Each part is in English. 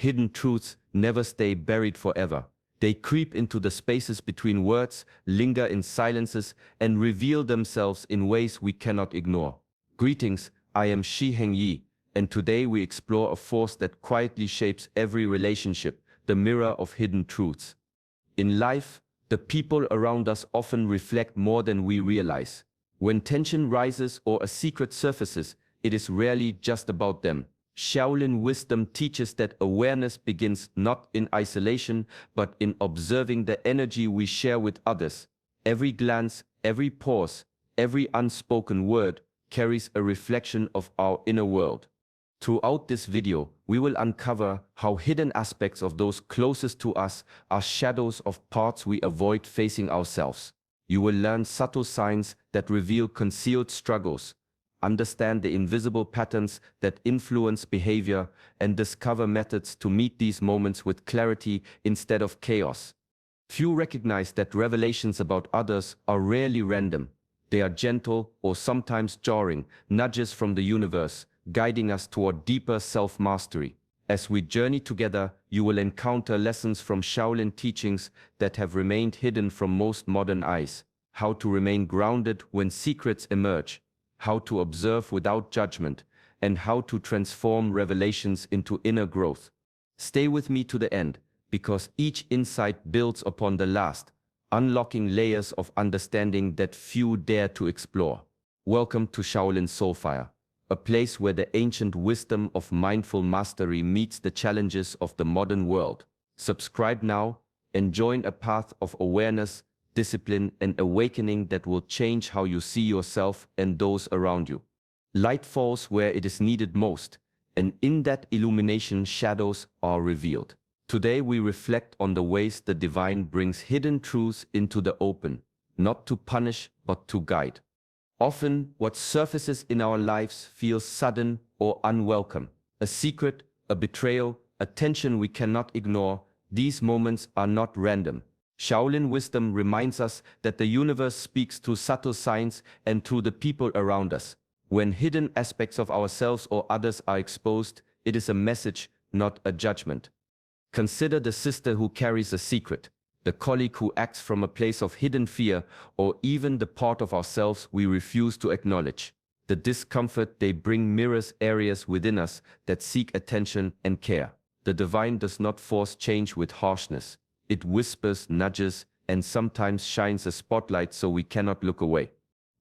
hidden truths never stay buried forever. They creep into the spaces between words, linger in silences, and reveal themselves in ways we cannot ignore. Greetings, I am heng, and today we explore a force that quietly shapes every relationship, the mirror of hidden truths. In life, the people around us often reflect more than we realize. When tension rises or a secret surfaces, it is rarely just about them. Shaolin wisdom teaches that awareness begins not in isolation, but in observing the energy we share with others. Every glance, every pause, every unspoken word carries a reflection of our inner world. Throughout this video, we will uncover how hidden aspects of those closest to us are shadows of parts we avoid facing ourselves. You will learn subtle signs that reveal concealed struggles, understand the invisible patterns that influence behavior, and discover methods to meet these moments with clarity instead of chaos. Few recognize that revelations about others are rarely random. They are gentle or sometimes jarring nudges from the universe, guiding us toward deeper self-mastery. As we journey together, you will encounter lessons from Shaolin teachings that have remained hidden from most modern eyes. How to remain grounded when secrets emerge, how to observe without judgment, and how to transform revelations into inner growth. Stay with me to the end, because each insight builds upon the last, unlocking layers of understanding that few dare to explore. Welcome to Shaolin Soulfire, a place where the ancient wisdom of mindful mastery meets the challenges of the modern world. Subscribe now and join a path of awareness, discipline, and awakening that will change how you see yourself and those around you. Light falls where it is needed most, and in that illumination shadows are revealed. Today we reflect on the ways the divine brings hidden truths into the open, not to punish but to guide. Often, what surfaces in our lives feels sudden or unwelcome. A secret, a betrayal, a tension we cannot ignore. These moments are not random. Shaolin wisdom reminds us that the universe speaks through subtle signs and through the people around us. When hidden aspects of ourselves or others are exposed, it is a message, not a judgment. Consider the sister who carries a secret, the colleague who acts from a place of hidden fear, or even the part of ourselves we refuse to acknowledge. The discomfort they bring mirrors areas within us that seek attention and care. The divine does not force change with harshness. It whispers, nudges, and sometimes shines a spotlight so we cannot look away.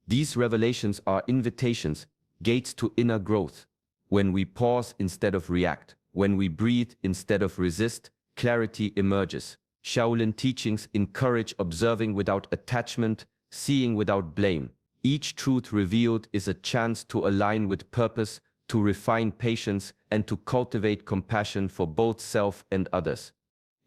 These revelations are invitations, gates to inner growth. When we pause instead of react, when we breathe instead of resist, clarity emerges. Shaolin teachings encourage observing without attachment, seeing without blame. Each truth revealed is a chance to align with purpose, to refine patience, and to cultivate compassion for both self and others.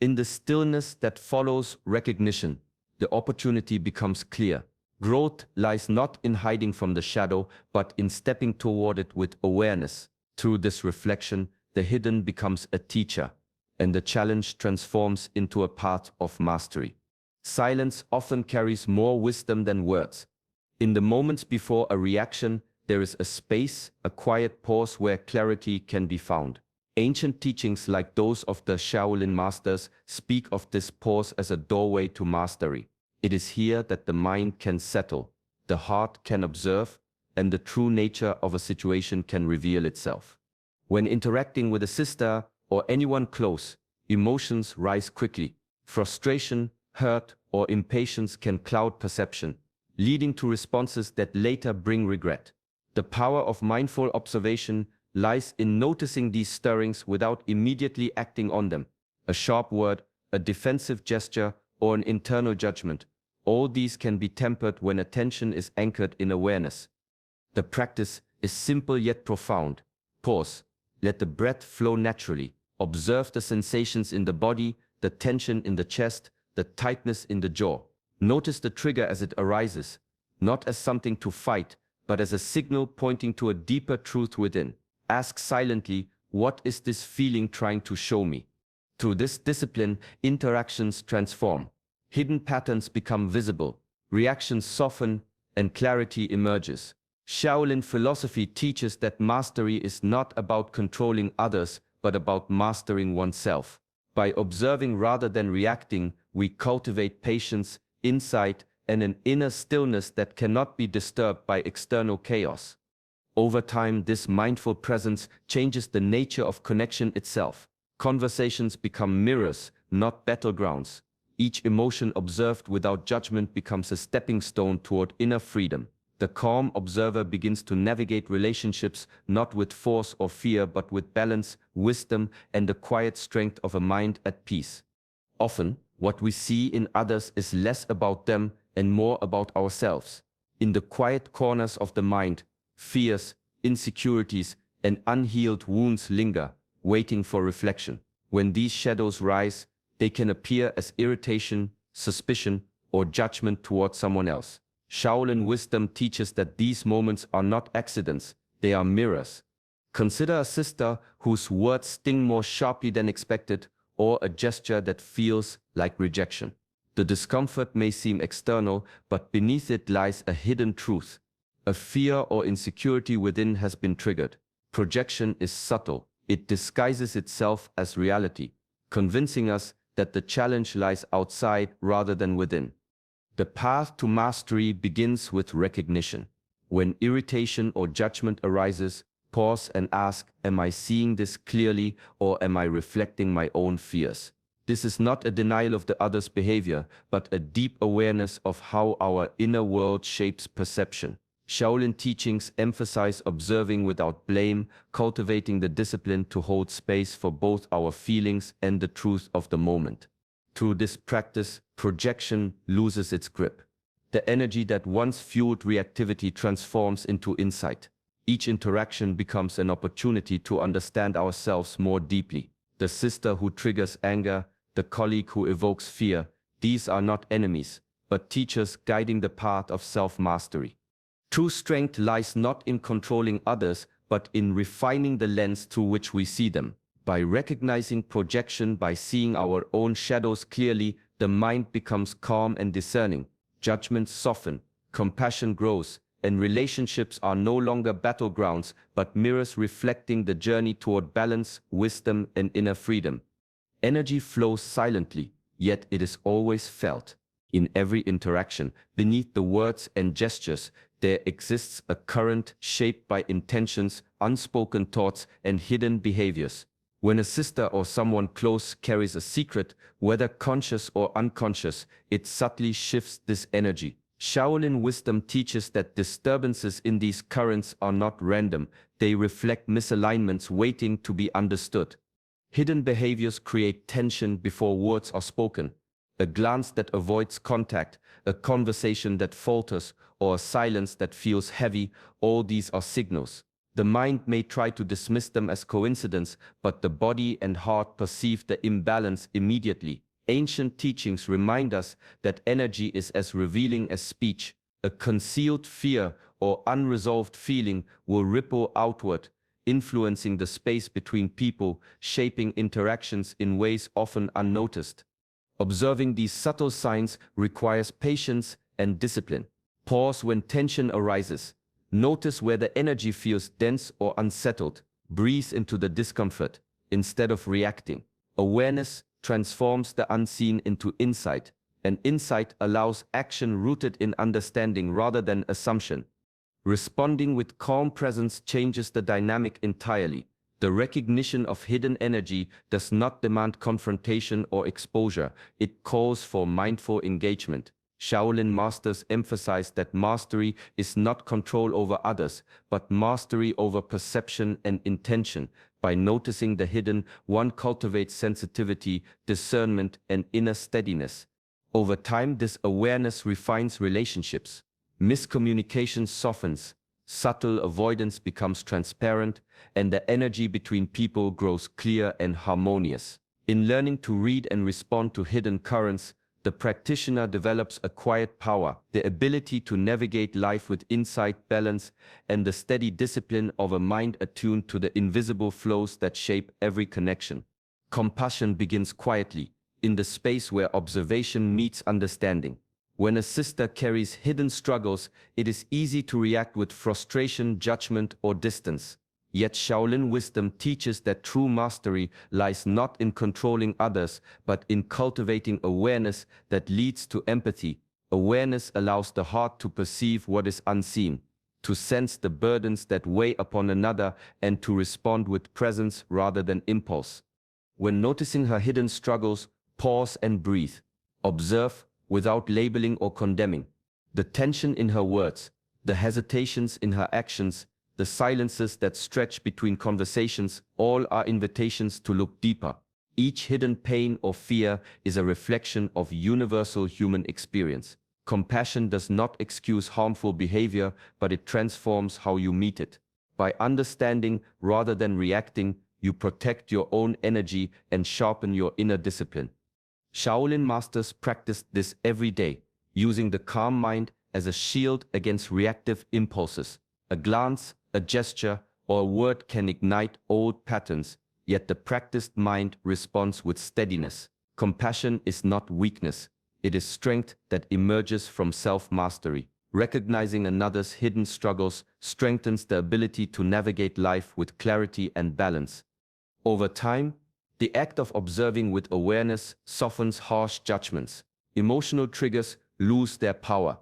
In the stillness that follows recognition, the opportunity becomes clear. Growth lies not in hiding from the shadow, but in stepping toward it with awareness. Through this reflection, the hidden becomes a teacher, and the challenge transforms into a path of mastery. Silence often carries more wisdom than words. In the moments before a reaction, there is a space, a quiet pause where clarity can be found. Ancient teachings like those of the Shaolin masters speak of this pause as a doorway to mastery. It is here that the mind can settle, the heart can observe, and the true nature of a situation can reveal itself. When interacting with a sister or anyone close, emotions rise quickly. Frustration, hurt, or impatience can cloud perception, leading to responses that later bring regret. The power of mindful observation lies in noticing these stirrings without immediately acting on them. A sharp word, a defensive gesture, or an internal judgment. All these can be tempered when attention is anchored in awareness. The practice is simple yet profound. Pause. Let the breath flow naturally. Observe the sensations in the body, the tension in the chest, the tightness in the jaw. Notice the trigger as it arises, not as something to fight, but as a signal pointing to a deeper truth within. Ask silently, what is this feeling trying to show me? Through this discipline, interactions transform. Hidden patterns become visible, reactions soften, and clarity emerges. Shaolin philosophy teaches that mastery is not about controlling others, but about mastering oneself. By observing rather than reacting, we cultivate patience, insight, and an inner stillness that cannot be disturbed by external chaos. Over time, this mindful presence changes the nature of connection itself. Conversations become mirrors, not battlegrounds. Each emotion observed without judgment becomes a stepping stone toward inner freedom. The calm observer begins to navigate relationships not with force or fear, but with balance, wisdom, and the quiet strength of a mind at peace. Often, what we see in others is less about them and more about ourselves. In the quiet corners of the mind, fears, insecurities, and unhealed wounds linger, waiting for reflection. When these shadows rise, they can appear as irritation, suspicion, or judgment toward someone else. Shaolin wisdom teaches that these moments are not accidents, they are mirrors. Consider a sister whose words sting more sharply than expected, or a gesture that feels like rejection. The discomfort may seem external, but beneath it lies a hidden truth. A fear or insecurity within has been triggered. Projection is subtle. It disguises itself as reality, convincing us that the challenge lies outside rather than within. The path to mastery begins with recognition. When irritation or judgment arises, pause and ask, am I seeing this clearly, or am I reflecting my own fears? This is not a denial of the other's behavior, but a deep awareness of how our inner world shapes perception. Shaolin teachings emphasize observing without blame, cultivating the discipline to hold space for both our feelings and the truth of the moment. Through this practice, projection loses its grip. The energy that once fueled reactivity transforms into insight. Each interaction becomes an opportunity to understand ourselves more deeply. The sister who triggers anger, the colleague who evokes fear, these are not enemies, but teachers guiding the path of self-mastery. True strength lies not in controlling others, but in refining the lens through which we see them. By recognizing projection, by seeing our own shadows clearly, the mind becomes calm and discerning. Judgments soften, compassion grows, and relationships are no longer battlegrounds, but mirrors reflecting the journey toward balance, wisdom, and inner freedom. Energy flows silently, yet it is always felt. In every interaction, beneath the words and gestures, there exists a current shaped by intentions, unspoken thoughts, and hidden behaviors. When a sister or someone close carries a secret, whether conscious or unconscious, it subtly shifts this energy. Shaolin wisdom teaches that disturbances in these currents are not random, they reflect misalignments waiting to be understood. Hidden behaviors create tension before words are spoken. A glance that avoids contact, a conversation that falters, or a silence that feels heavy, all these are signals. The mind may try to dismiss them as coincidence, but the body and heart perceive the imbalance immediately. Ancient teachings remind us that energy is as revealing as speech. A concealed fear or unresolved feeling will ripple outward, influencing the space between people, shaping interactions in ways often unnoticed. Observing these subtle signs requires patience and discipline. Pause when tension arises. Notice where the energy feels dense or unsettled. Breathe into the discomfort instead of reacting. Awareness transforms the unseen into insight, and insight allows action rooted in understanding rather than assumption. Responding with calm presence changes the dynamic entirely. The recognition of hidden energy does not demand confrontation or exposure, it calls for mindful engagement. Shaolin masters emphasize that mastery is not control over others, but mastery over perception and intention. By noticing the hidden, one cultivates sensitivity, discernment, and inner steadiness. Over time, this awareness refines relationships. Miscommunication softens, subtle avoidance becomes transparent, and the energy between people grows clear and harmonious. In learning to read and respond to hidden currents, the practitioner develops a quiet power, the ability to navigate life with insight, balance, and the steady discipline of a mind attuned to the invisible flows that shape every connection. Compassion begins quietly, in the space where observation meets understanding. When a sister carries hidden struggles, it is easy to react with frustration, judgment, or distance. Yet Shaolin wisdom teaches that true mastery lies not in controlling others, but in cultivating awareness that leads to empathy. Awareness allows the heart to perceive what is unseen, to sense the burdens that weigh upon another, and to respond with presence rather than impulse. When noticing her hidden struggles, pause and breathe. Observe without labeling or condemning. The tension in her words, the hesitations in her actions, the silences that stretch between conversations, all are invitations to look deeper. Each hidden pain or fear is a reflection of universal human experience. Compassion does not excuse harmful behavior, but it transforms how you meet it. By understanding rather than reacting, you protect your own energy and sharpen your inner discipline. Shaolin masters practice this every day, using the calm mind as a shield against reactive impulses. A glance, a gesture, or a word can ignite old patterns, yet the practiced mind responds with steadiness. Compassion is not weakness, it is strength that emerges from self-mastery. Recognizing another's hidden struggles strengthens the ability to navigate life with clarity and balance. Over time, the act of observing with awareness softens harsh judgments. Emotional triggers lose their power,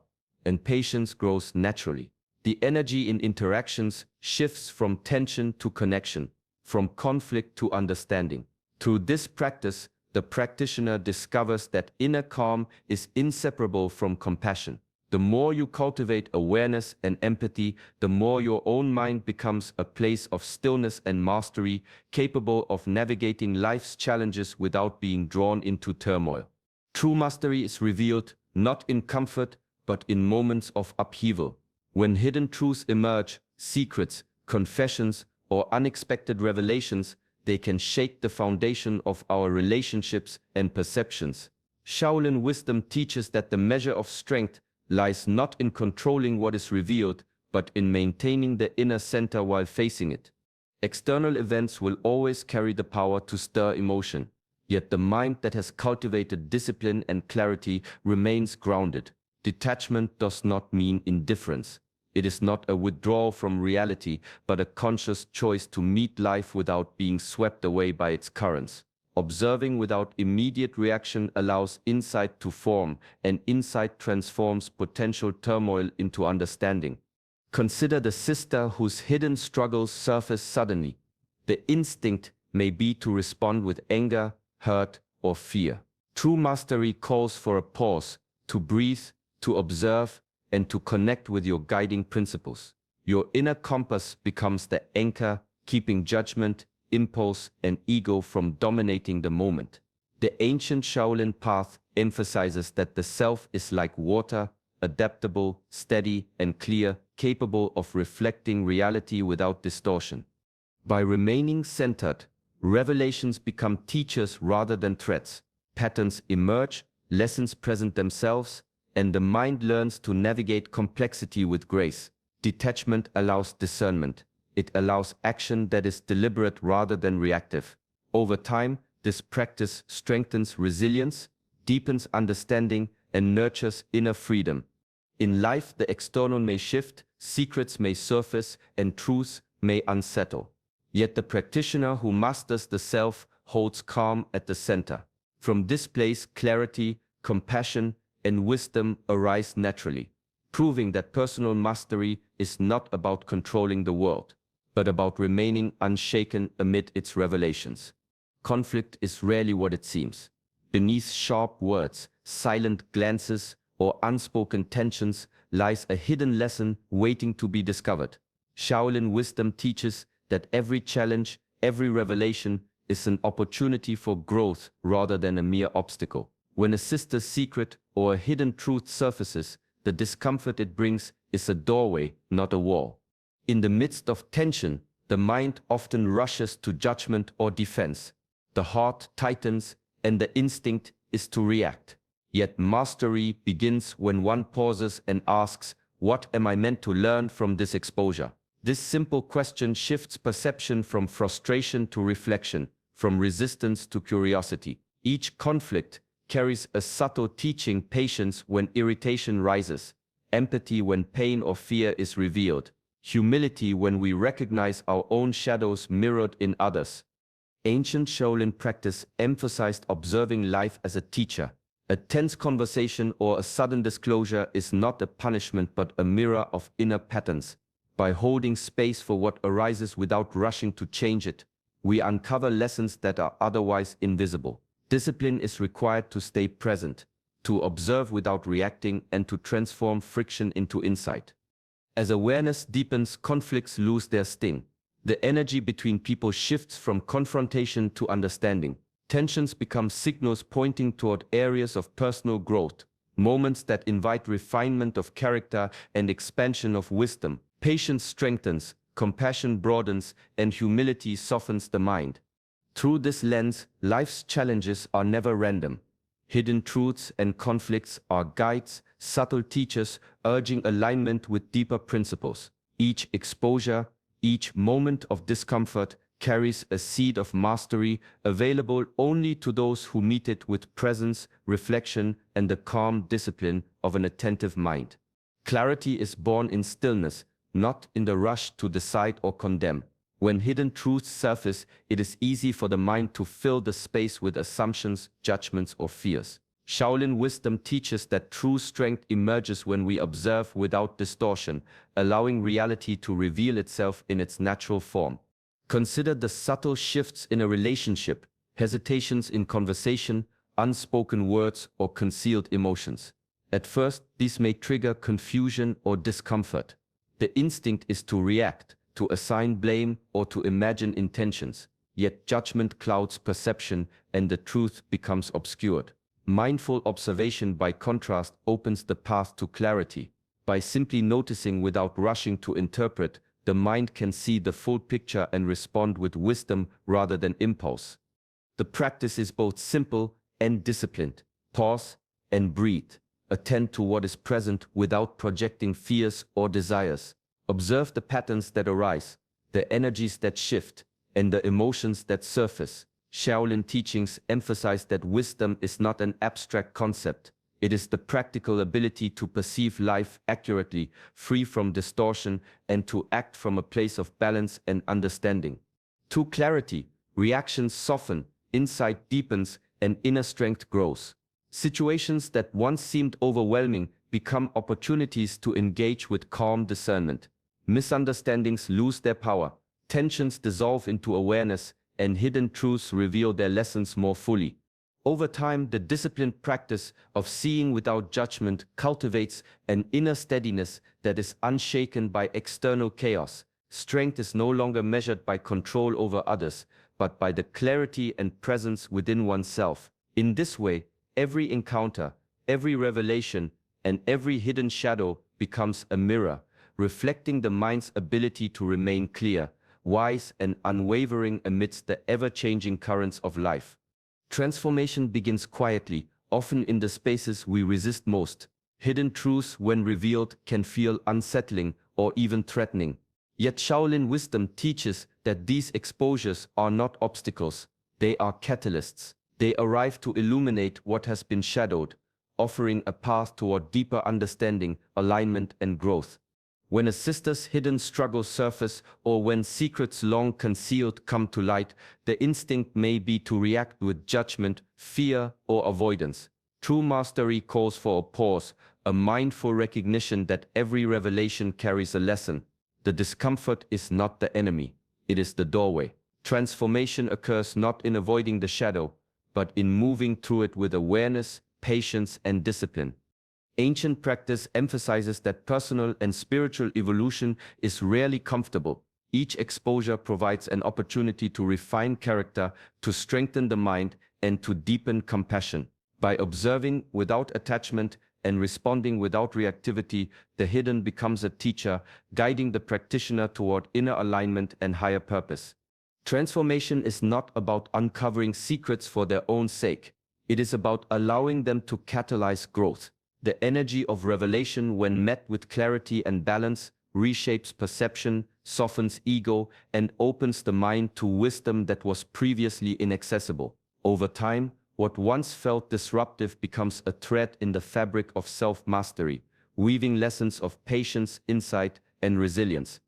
and patience grows naturally. The energy in interactions shifts from tension to connection, from conflict to understanding. Through this practice, the practitioner discovers that inner calm is inseparable from compassion. The more you cultivate awareness and empathy, the more your own mind becomes a place of stillness and mastery, capable of navigating life's challenges without being drawn into turmoil. True mastery is revealed not in comfort, but in moments of upheaval. When hidden truths emerge, secrets, confessions, or unexpected revelations, they can shake the foundation of our relationships and perceptions. Shaolin wisdom teaches that the measure of strength lies not in controlling what is revealed, but in maintaining the inner center while facing it. External events will always carry the power to stir emotion, yet the mind that has cultivated discipline and clarity remains grounded. Detachment does not mean indifference. It is not a withdrawal from reality, but a conscious choice to meet life without being swept away by its currents. Observing without immediate reaction allows insight to form, and insight transforms potential turmoil into understanding. Consider the sister whose hidden struggles surface suddenly. The instinct may be to respond with anger, hurt, or fear. True mastery calls for a pause, to breathe, to observe, and to connect with your guiding principles. Your inner compass becomes the anchor, keeping judgment, impulse, and ego from dominating the moment. The ancient Shaolin path emphasizes that the self is like water, adaptable, steady, and clear, capable of reflecting reality without distortion. By remaining centered, revelations become teachers rather than threats. Patterns emerge, lessons present themselves, and the mind learns to navigate complexity with grace. Detachment allows discernment. It allows action that is deliberate rather than reactive. Over time, this practice strengthens resilience, deepens understanding, and nurtures inner freedom. In life, the external may shift, secrets may surface, and truths may unsettle. Yet the practitioner who masters the self holds calm at the center. From this place, clarity, compassion, and wisdom arise naturally, proving that personal mastery is not about controlling the world, but about remaining unshaken amid its revelations. Conflict is rarely what it seems. Beneath sharp words, silent glances, or unspoken tensions lies a hidden lesson waiting to be discovered. Shaolin wisdom teaches that every challenge, every revelation is an opportunity for growth rather than a mere obstacle. When a sister's secret or a hidden truth surfaces, the discomfort it brings is a doorway, not a wall. In the midst of tension, the mind often rushes to judgment or defense. The heart tightens, and the instinct is to react. Yet mastery begins when one pauses and asks, "What am I meant to learn from this exposure?" This simple question shifts perception from frustration to reflection, from resistance to curiosity. Each conflict carries a subtle teaching: patience when irritation rises, empathy when pain or fear is revealed, Humility when we recognize our own shadows mirrored in others. Ancient Shaolin practice emphasized observing life as a teacher. A tense conversation or a sudden disclosure is not a punishment but a mirror of inner patterns. By holding space for what arises without rushing to change it, we uncover lessons that are otherwise invisible. Discipline is required to stay present, to observe without reacting, and to transform friction into insight. As awareness deepens, conflicts lose their sting. The energy between people shifts from confrontation to understanding. Tensions become signals pointing toward areas of personal growth, moments that invite refinement of character and expansion of wisdom. Patience strengthens, compassion broadens, and humility softens the mind. Through this lens, life's challenges are never random. Hidden truths and conflicts are guides, subtle teachers, urging alignment with deeper principles. Each exposure, each moment of discomfort carries a seed of mastery available only to those who meet it with presence, reflection, and the calm discipline of an attentive mind. Clarity is born in stillness, not in the rush to decide or condemn. When hidden truths surface, it is easy for the mind to fill the space with assumptions, judgments, or fears. Shaolin wisdom teaches that true strength emerges when we observe without distortion, allowing reality to reveal itself in its natural form. Consider the subtle shifts in a relationship, hesitations in conversation, unspoken words, or concealed emotions. At first, these may trigger confusion or discomfort. The instinct is to react, to assign blame, or to imagine intentions. Yet judgment clouds perception and the truth becomes obscured. Mindful observation, by contrast, opens the path to clarity. By simply noticing without rushing to interpret, the mind can see the full picture and respond with wisdom rather than impulse. The practice is both simple and disciplined. Pause and breathe. Attend to what is present without projecting fears or desires. Observe the patterns that arise, the energies that shift, and the emotions that surface. Shaolin teachings emphasize that wisdom is not an abstract concept. It is the practical ability to perceive life accurately, free from distortion, and to act from a place of balance and understanding. Through clarity, reactions soften, insight deepens, and inner strength grows. Situations that once seemed overwhelming become opportunities to engage with calm discernment. Misunderstandings lose their power, tensions dissolve into awareness, and hidden truths reveal their lessons more fully. Over time, the disciplined practice of seeing without judgment cultivates an inner steadiness that is unshaken by external chaos. Strength is no longer measured by control over others, but by the clarity and presence within oneself. In this way, every encounter, every revelation, and every hidden shadow becomes a mirror, reflecting the mind's ability to remain clear, wise, and unwavering amidst the ever-changing currents of life. Transformation begins quietly, often in the spaces we resist most. Hidden truths, when revealed, can feel unsettling or even threatening. Yet Shaolin wisdom teaches that these exposures are not obstacles, they are catalysts. They arrive to illuminate what has been shadowed, offering a path toward deeper understanding, alignment, and growth. When a sister's hidden struggles surface, or when secrets long concealed come to light, the instinct may be to react with judgment, fear, or avoidance. True mastery calls for a pause, a mindful recognition that every revelation carries a lesson. The discomfort is not the enemy, it is the doorway. Transformation occurs not in avoiding the shadow, but in moving through it with awareness, patience, and discipline. Ancient practice emphasizes that personal and spiritual evolution is rarely comfortable. Each exposure provides an opportunity to refine character, to strengthen the mind, and to deepen compassion. By observing without attachment and responding without reactivity, the hidden becomes a teacher, guiding the practitioner toward inner alignment and higher purpose. Transformation is not about uncovering secrets for their own sake. It is about allowing them to catalyze growth. The energy of revelation, when met with clarity and balance, reshapes perception, softens ego, and opens the mind to wisdom that was previously inaccessible. Over time, what once felt disruptive becomes a thread in the fabric of self-mastery, weaving lessons of patience, insight, and resilience.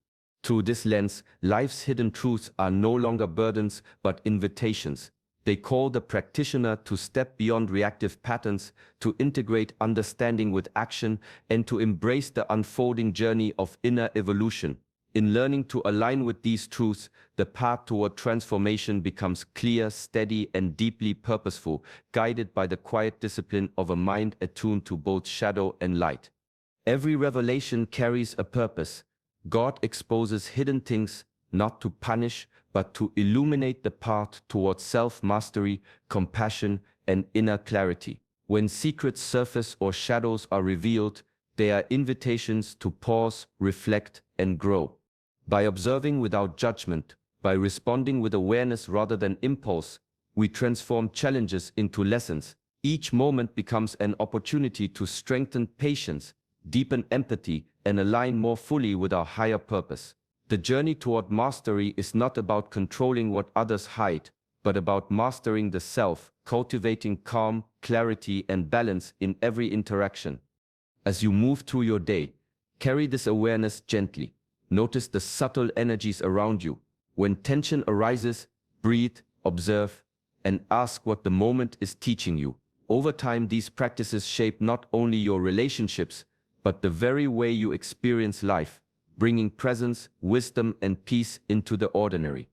Through this lens, life's hidden truths are no longer burdens but invitations. They call the practitioner to step beyond reactive patterns, to integrate understanding with action, and to embrace the unfolding journey of inner evolution. In learning to align with these truths, the path toward transformation becomes clear, steady, and deeply purposeful, guided by the quiet discipline of a mind attuned to both shadow and light. Every revelation carries a purpose. God exposes hidden things, not to punish, but to illuminate the path towards self-mastery, compassion, and inner clarity. When secrets surface or shadows are revealed, they are invitations to pause, reflect, and grow. By observing without judgment, by responding with awareness rather than impulse, we transform challenges into lessons. Each moment becomes an opportunity to strengthen patience, deepen empathy, and align more fully with our higher purpose. The journey toward mastery is not about controlling what others hide, but about mastering the self, cultivating calm, clarity, and balance in every interaction. As you move through your day, carry this awareness gently. Notice the subtle energies around you. When tension arises, breathe, observe, and ask what the moment is teaching you. Over time, these practices shape not only your relationships, but the very way you experience life, bringing presence, wisdom, and peace into the ordinary.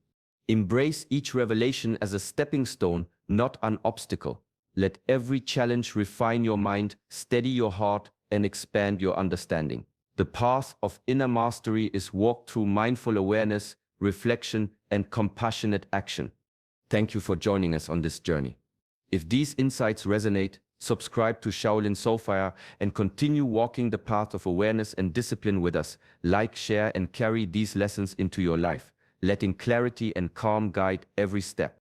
Embrace each revelation as a stepping stone, not an obstacle. Let every challenge refine your mind, steady your heart, and expand your understanding. The path of inner mastery is walked through mindful awareness, reflection, and compassionate action. Thank you for joining us on this journey. If these insights resonate, subscribe to Shaolin Soulfire and continue walking the path of awareness and discipline with us. Like, share, and carry these lessons into your life, letting clarity and calm guide every step.